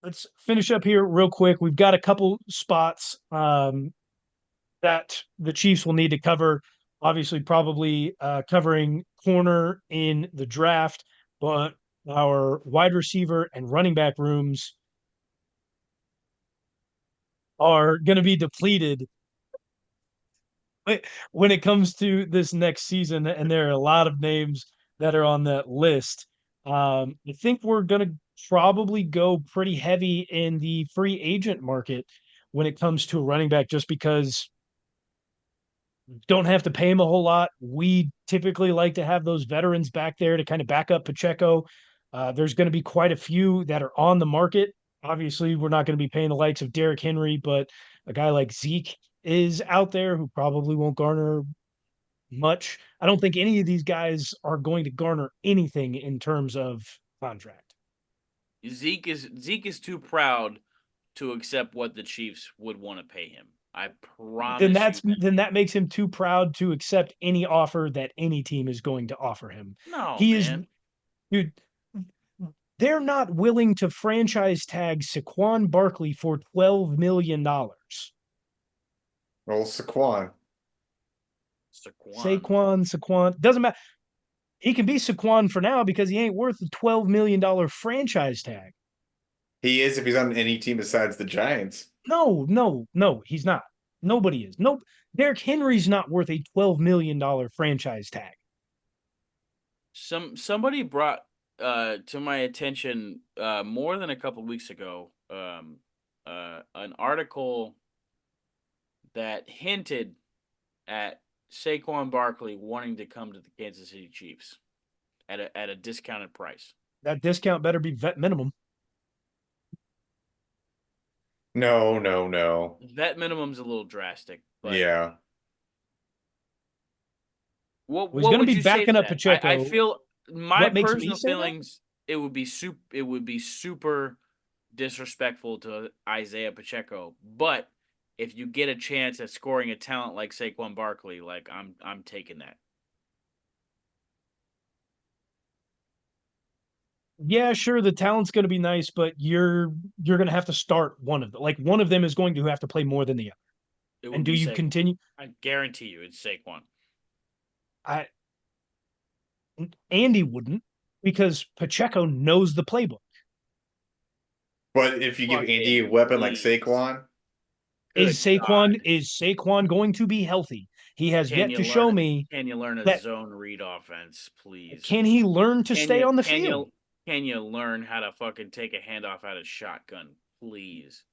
let's finish up here real quick. We've got a couple spots that the Chiefs will need to cover. Obviously, probably covering corner in the draft, but our wide receiver and running back rooms are going to be depleted when it comes to this next season. And there are a lot of names that are on that list. I think we're going to probably go pretty heavy in the free agent market when it comes to a running back, just because don't have to pay him a whole lot. We typically like to have those veterans back there to kind of back up Pacheco. There's going to be quite a few that are on the market. Obviously, we're not going to be paying the likes of Derrick Henry, but a guy like Zeke is out there who probably won't garner much. I don't think any of these guys are going to garner anything in terms of contract. Zeke is too proud to accept what the Chiefs would want to pay him. I Then promise you that's that. then that makes him too proud to accept any offer that any team is going to offer him. No, He is, man. dude, they're not willing to franchise tag Saquon Barkley for $12 million. Well, Saquon. Saquon. Saquon doesn't matter. He can be Saquon for now because he ain't worth the $12 million franchise tag. He is if he's on any team besides the Giants. No, he's not. Nobody is. Nope. Derrick Henry's not worth a $12 million franchise tag. Somebody brought to my attention more than a couple weeks ago an article that hinted at Saquon Barkley wanting to come to the Kansas City Chiefs at a discounted price. That discount better be vet minimum. No, no, no. Vet minimum's a little drastic, but Yeah. what Well, he's what going to would be you say to backing up that? I Pacheco. feel my What makes me personal say that? feelings it would be super disrespectful to Isaiah Pacheco, but if you get a chance at scoring a talent like Saquon Barkley, like I'm taking that. Yeah, sure, the talent's going to be nice, but you're going to have to start one of them. Like one of them is going to have to play more than the other. It And would do be you Saquon. continue? I guarantee you it's Saquon. I Andy wouldn't, because Pacheco knows the playbook. But if you give Fuck Andy a Andy, weapon like please. Saquon, Good God. Is Saquon going to be healthy? He has Can yet you to show learn me can you learn a that. zone read offense, please? Can he learn to Can stay you on the can field? you can you learn how to fucking take a handoff out of shotgun, please?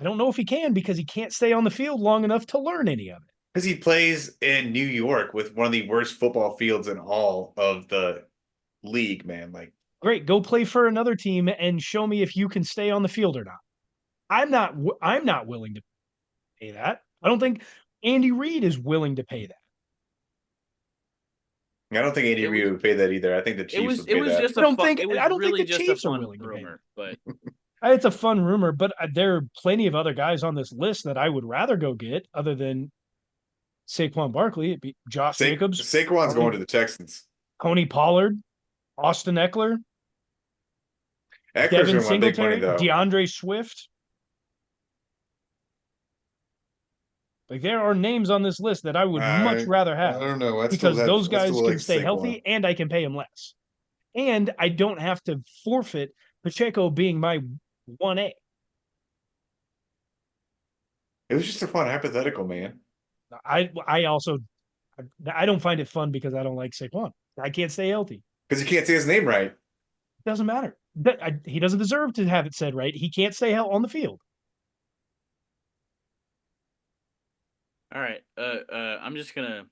I don't know if he can, because he can't stay on the field long enough to learn any of it. because he plays in New York with one of the worst football fields in all of the league, man. Like, Great, go play for another team and show me if you can stay on the field or not. I'm not willing to pay that. I don't think Andy Reid is willing to pay that. I don't think Andy It Reid was would pay that either. I think the Chiefs would it pay was that. just a fun it I was don't think really the just a Chiefs are fun willing to pay rumor, but that. It's a fun rumor, but there are plenty of other guys on this list that I would rather go get other than Saquon Barkley. It'd be Josh Jacobs, Saquon's going Tony, to the Texans. Tony Pollard, Austin Eckler, Eckler's Devin going to want big money Singletary, though. DeAndre Swift. Like there are names on this list that I would much rather I have, don't know. because those I guys still like can stay Saquon. healthy and I can pay them less. And I don't have to forfeit Pacheco being my 1A. It was just a fun hypothetical, man. I also I don't find it fun because I don't like Saquon. I can't stay healthy. Because you can't say his name right. Doesn't matter. He doesn't deserve to have it said right. He can't stay on the field. all right. I'm just gonna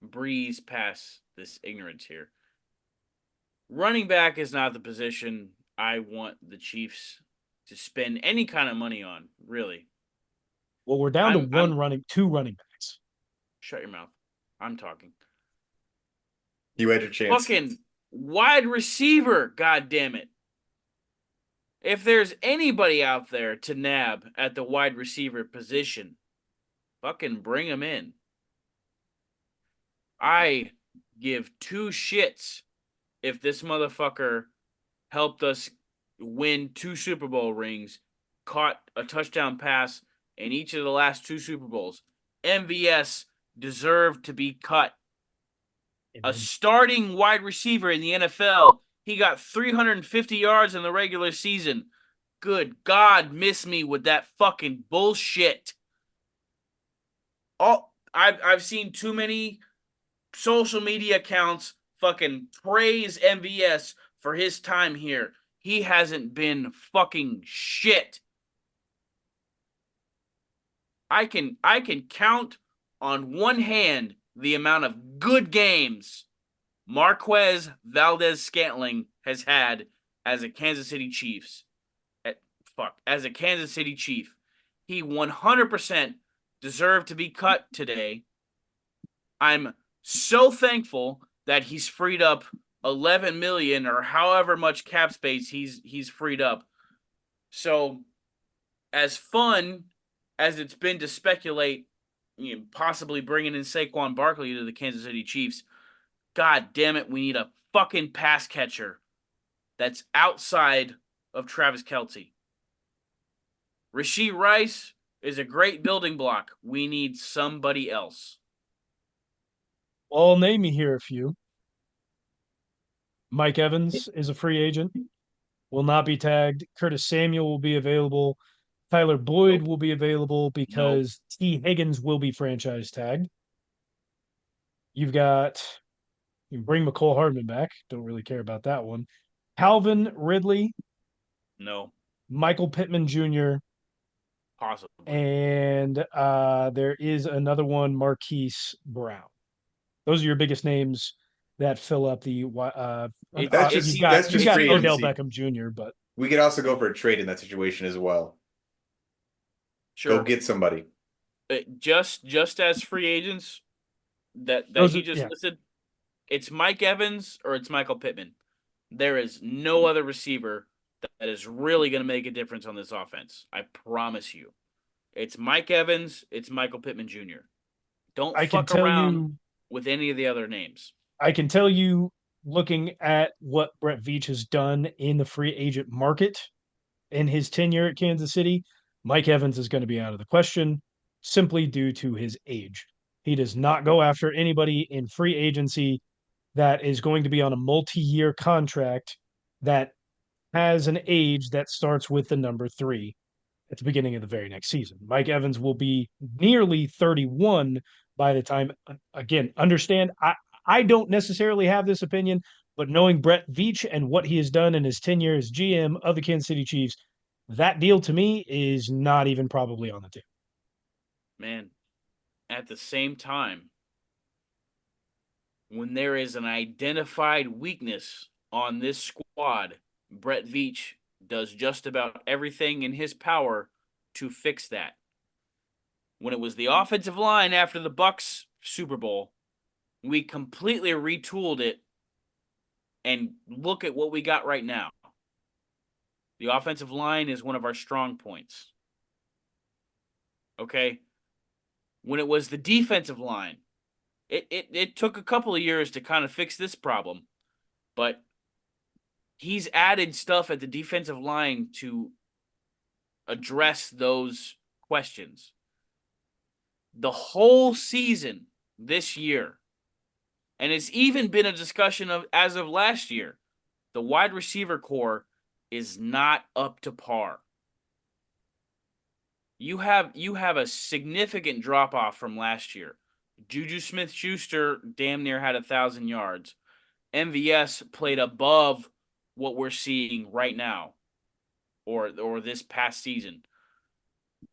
breeze past this ignorance here. Running back is not the position I want the Chiefs to spend any kind of money on, really. Well, we're down to I'm two running backs. shut your mouth. I'm talking. You had your chance. Fucking wide receiver, god damn it. If there's anybody out there to nab at the wide receiver position, fucking bring him in. I give two shits if this motherfucker helped us win 2 Super Bowl rings, caught a touchdown pass in each of the last 2 Super Bowls. MVS deserved to be cut. A starting wide receiver in the NFL, he got 350 yards in the regular season. Good God, miss me with that fucking bullshit. I've seen too many social media accounts fucking praise MVS for his time here. He hasn't been fucking shit. I can count on one hand the amount of good games Marquez Valdez-Scantling has had as a Kansas City Chiefs. As a Kansas City Chief. He 100% deserved to be cut today. I'm so thankful that he's freed up 11 million or however much cap space he's freed up. So, as fun as it's been to speculate, possibly bringing in Saquon Barkley to the Kansas City Chiefs, God damn it, we need a fucking pass catcher that's outside of Travis Kelce. Rashee Rice is a great building block. We need somebody else. Well, I'll name you here a few. Mike Evans is a free agent, will not be tagged. Curtis Samuel will be available. Tyler Boyd will be available because T. Higgins will be franchise tagged. You've got, you can bring McCole Hardman back. Don't really care about that one. Calvin Ridley. No. Michael Pittman Jr. Possibly. And there is another one, Marquise Brown. Those are your biggest names that fill up the that's you've just got free Odell agency. Beckham Jr., but We could also go for a trade in that situation as well. Sure. Go get somebody. Just as free agents that he just listed, it's Mike Evans or it's Michael Pittman. There is no other receiver that is really going to make a difference on this offense. I promise you. It's Mike Evans, it's Michael Pittman Jr. Don't fuck around with any of the other names. I can tell you, looking at what Brett Veach has done in the free agent market in his tenure at Kansas City, Mike Evans is going to be out of the question simply due to his age. He does not go after anybody in free agency that is going to be on a multi-year contract that has an age that starts with the number 3 at the beginning of the very next season. Mike Evans will be nearly 31 by the time, again, understand, I don't necessarily have this opinion, but knowing Brett Veach and what he has done in his tenure as GM of the Kansas City Chiefs, that deal to me is not even probably on the table. Man, at the same time, when there is an identified weakness on this squad, Brett Veach does just about everything in his power to fix that. When it was the offensive line after the Bucs Super Bowl, we completely retooled it, and look at what we got right now. The offensive line is one of our strong points. Okay? When it was the defensive line, it took a couple of years to kind of fix this problem, but he's added stuff at the defensive line to address those questions. The whole season this year, and it's even been a discussion of as of last year, the wide receiver core is not up to par. You have a significant drop off from last year. Juju Smith-Schuster damn near had 1,000 yards. MVS played above what we're seeing right now, or this past season.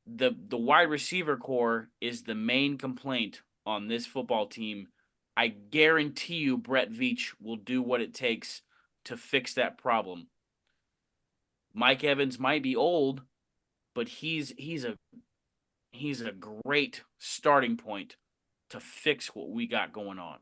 The wide receiver core is the main complaint on this football team. I guarantee you Brett Veach will do what it takes to fix that problem. Mike Evans might be old, but he's a great starting point to fix what we got going on.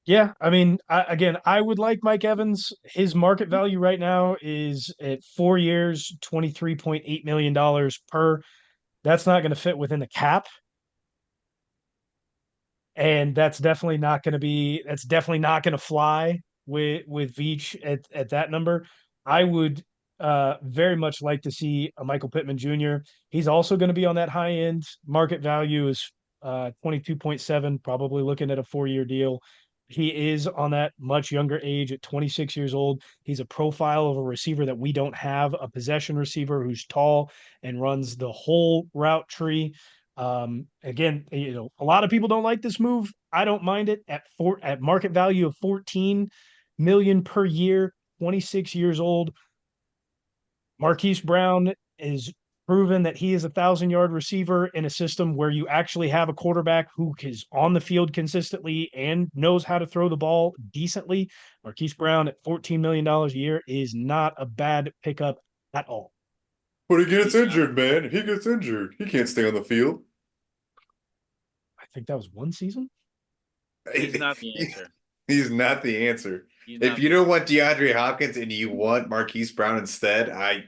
Yeah, I mean, I would like Mike Evans. His market value right now is at 4 years, $23.8 million per. That's not going to fit within the cap. And that's definitely not going to fly with Veach at that number. I would very much like to see a Michael Pittman Jr. He's also going to be on that high end. Market value is 22.7, probably looking at a 4-year deal. He is on that much younger age at 26 years old. He's a profile of a receiver that we don't have, a possession receiver who's tall and runs the whole route tree. Again, a lot of people don't like this move. I don't mind it at market value of 14 million per year, 26 years old. Marquise Brown is proven that he is 1,000-yard receiver in a system where you actually have a quarterback who is on the field consistently and knows how to throw the ball decently. Marquise Brown at $14 million a year is not a bad pickup at all. But he gets injured, man. He gets injured. He can't stay on the field. I think that was one season. He's not the answer. He's not the answer. He's If not you the don't want DeAndre Hopkins and you want Marquise Brown instead, I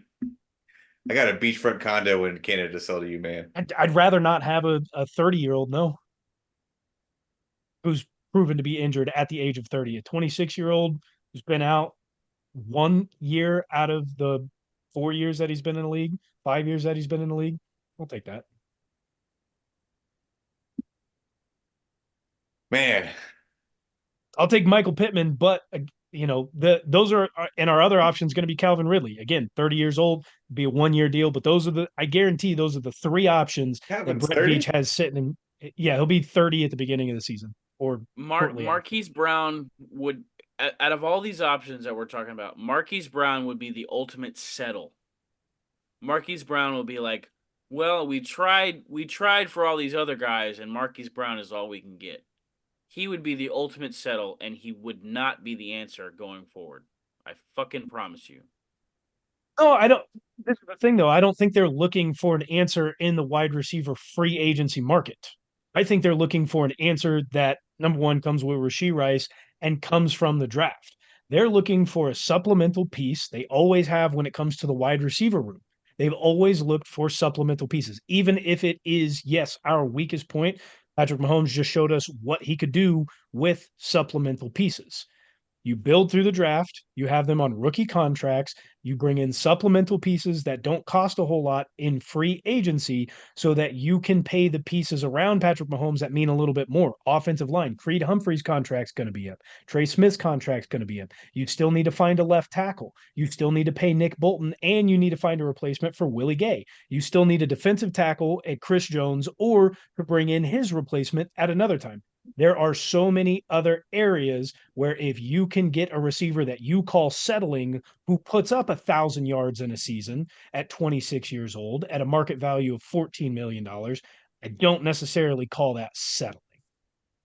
got a beachfront condo in Canada to sell to you, man. I'd rather not have a 30-year-old, no, who's proven to be injured at the age of 30. A 26-year-old who's been out 1 year out of the 4 years that he's been in the league, 5 years that he's been in the league. I'll take that. Man, I'll take Michael Pittman, but those are and our other option is going to be Calvin Ridley. Again, 30 years old, be a 1-year deal, but I guarantee those are the 3 options Calvin's that Brett 30? Veach has sitting in. Yeah, he'll be 30 at the beginning of the season or Marquise Brown would, out of all these options that we're talking about, Marquise Brown would be the ultimate settle. Marquise Brown will be like, well, we tried for all these other guys, and Marquise Brown is all we can get. He would be the ultimate settle, and he would not be the answer going forward. I fucking promise you. No, I don't. This is the thing, though. I don't think they're looking for an answer in the wide receiver free agency market. I think they're looking for an answer that, number one, comes with Rashee Rice and comes from the draft. They're looking for a supplemental piece. They always have when it comes to the wide receiver room. They've always looked for supplemental pieces, even if it is, yes, our weakest point. Patrick Mahomes just showed us what he could do with supplemental pieces. You build through the draft, you have them on rookie contracts, you bring in supplemental pieces that don't cost a whole lot in free agency so that you can pay the pieces around Patrick Mahomes that mean a little bit more. Offensive line, Creed Humphrey's contract's going to be up. Trey Smith's contract's going to be up. You still need to find a left tackle. You still need to pay Nick Bolton, and you need to find a replacement for Willie Gay. You still need a defensive tackle at Chris Jones or to bring in his replacement at another time. There are so many other areas where if you can get a receiver that you call settling, who puts up 1,000 yards in a season at 26 years old at a market value of $14 million, I don't necessarily call that settling.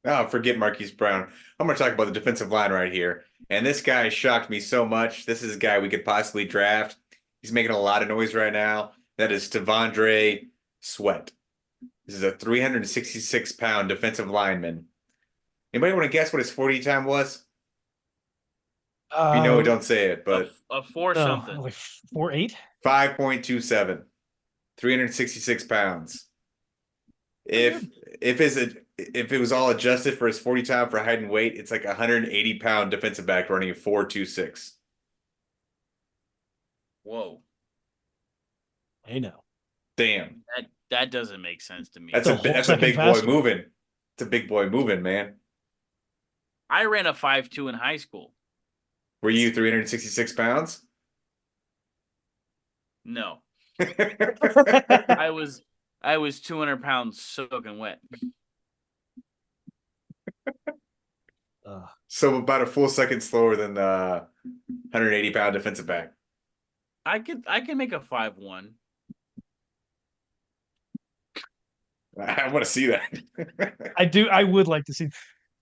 oh, forget Marquise Brown. I'm going to talk about the defensive line right here. And this guy shocked me so much. This is a guy we could possibly draft. He's making a lot of noise right now. That is T'Vondre Sweat. This is a 366-pound defensive lineman. Anybody want to guess what his 40 time was? If you know it, don't say it, but a 4 something. Like 4.8? 5.27. 366 pounds. If it was all adjusted for his 40 time for height and weight, it's like a 180-pound defensive back running a 4.26. Whoa. I know. Damn. That doesn't make sense to me. That's a big boy moving. It's a big boy moving, man. I ran a 5.2 in high school. Were you 366 pounds? No. I was 200 pounds soaking wet. So about a full second slower than the 180-pound defensive back. I can make a 5.1. I want to see that. I do. I would like to see.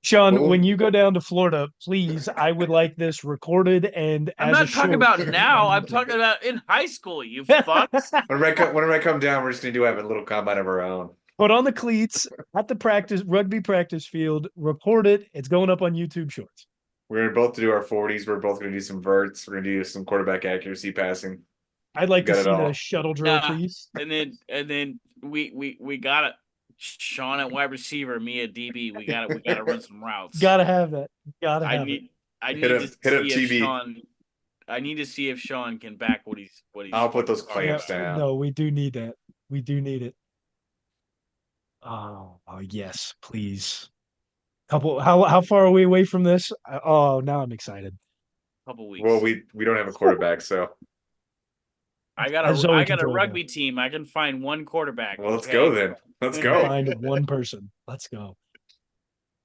Sean, Cool. when you go down to Florida, please, I would like this recorded and I'm not talking about now. I'm talking about in high school, you fucks. Whenever I come down, we're just going to have a little combine of our own. Put on the cleats at the rugby practice field, record it. It's going up on YouTube Shorts. We're going to both do our 40s. We're both going to do some verts. We're going to do some quarterback accuracy passing. I'd like to Got it see all. the shuttle drill, please. And then we got it. Sean at wide receiver, me at DB. We got to run some routes. Gotta have that. Gotta have it. I need Hit up- to hit up see if TV. Sean. I need to see if Sean can back what he's I'll put those talking clamps about. down. No, we do need that. We do need it. Oh yes, please. Couple. How far are we away from this? Oh, now I'm excited. Couple weeks. Well, we don't have a quarterback, so I got As a Zoe I can got a throw the ball. rugby team. I can find one quarterback. well, let's okay? go then. Let's go. Find one person. Let's go.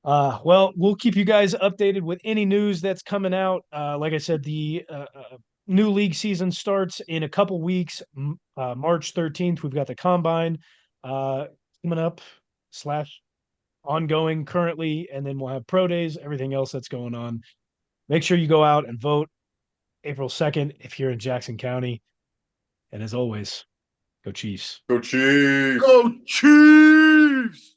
Well, we'll keep you guys updated with any news that's coming out. Like I said, the new league season starts in a couple weeks. March 13th, we've got the combine coming up slash ongoing currently, and then we'll have pro days, everything else that's going on. Make sure you go out and vote April 2nd if you're in Jackson County. And as always, go Chiefs. Go Chiefs. Go Chiefs!